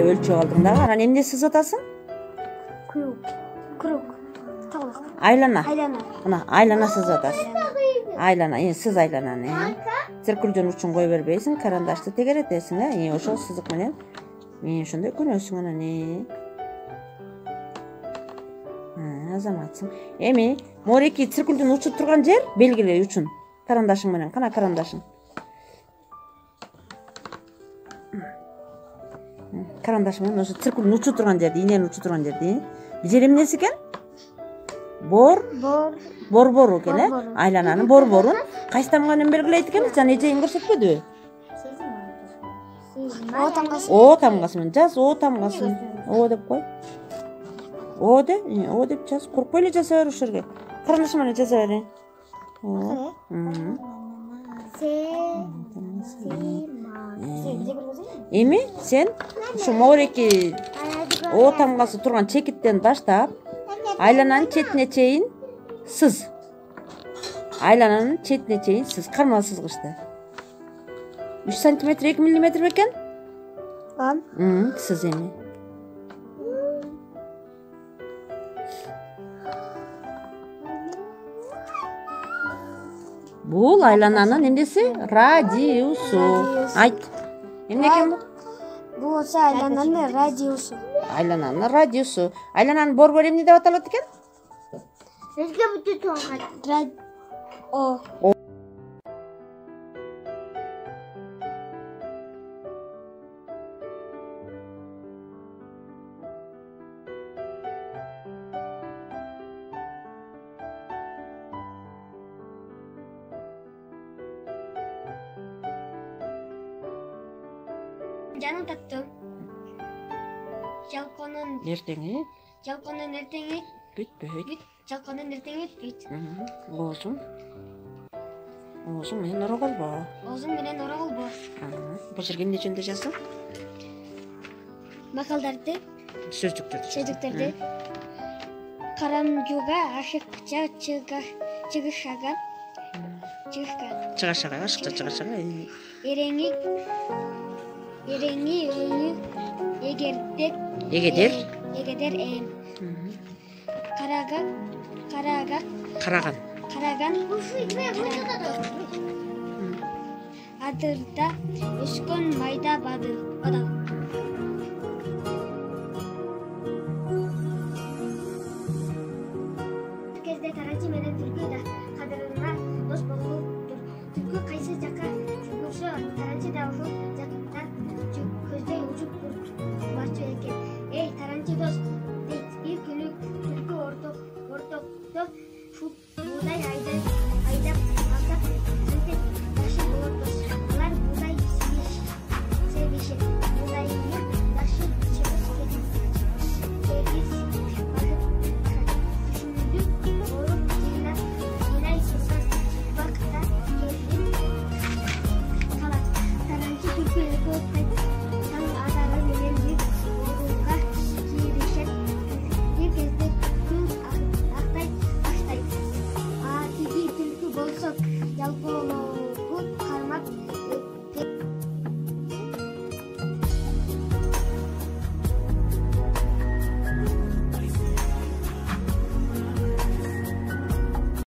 Ölçüp aldım da. Ana emne sızıp atasın? Kruг. Aylana. Aylana. Ana aylana sızıp atasın. Aylana, sız aylanаны. Циркулдун учун кой бербейсиң, карандашты тегеретесиң, ошол сызык менен. Мен ошондой күнөсүң анан. Азаматсың. Эми мореки циркулдун учуп турган жер белгиле учун. Карандашың менен, кана карандашың. Карандаш менен ошо циркулдун учуп турган жерди, иненин учуп турган жерди. Жер эмнеси экен? Борбору экен, айлананын борборун кайсы тамга менен белгилейт экенбиз? Жана эжегин көрсөтпөдүбү? О тамгасы менен жаз, О тамгасын. О деп кой. О деп жаз. Коркпой эле жаза бер ошол жерге. Карандаш менен жаза бер. Эми сен ушу мореки О тамгасы турган чекиттен баштап айлананын четине чейин сыз. Айлананын четине чейин сыз, кармал сызгычты. 3 см 2 мм бекен? Сыз эми. Бул айлананын эмнеси? Радиусу. Айт. Эмне экен бул? Бул болсо айлананын радиусу. Айлананын радиусу. Айлананын борбору эмне деп аталат экен? Бизге бүтү тоңгат. О. Жаным таттым. Жалконун эртеңи. Жалконун эртеңи Бүтпөйт. Жалконун эртеңи бүтпөйт. Оозуң менен ора колбо. Оозуң менен ора колбо. Бул жерге эмне жөнүндө жаздың? Макалдарды, сөздүктөрдү. Карамжуга ашыкча чыгышага. Чыгашага, ашыкча чыгашага. Эреңи өңү эгедер караган адырда өскөн майда бадал. Кезде таранчы менен түлкү да кадырына дос болуптур. Түлкү кайсы жакка жүргүсө, таранчы да ошол жактан көздөй учуп барчу экен. Эй, таранчы дос, дейт. Бир күнү түлкү ортодо буудай айдап алсак, сентек жашыл болот дос. Алар буудай себишет. Буудайдын жашыл чыгыс сегиз түшүндүк болуп жыйнай турган убакытта келип калат. Таранчы түлкү экөө таң азары менен бир орунга киришет. Бир кезде күн актай баштайт. Тиги түлкү болсо жалпоо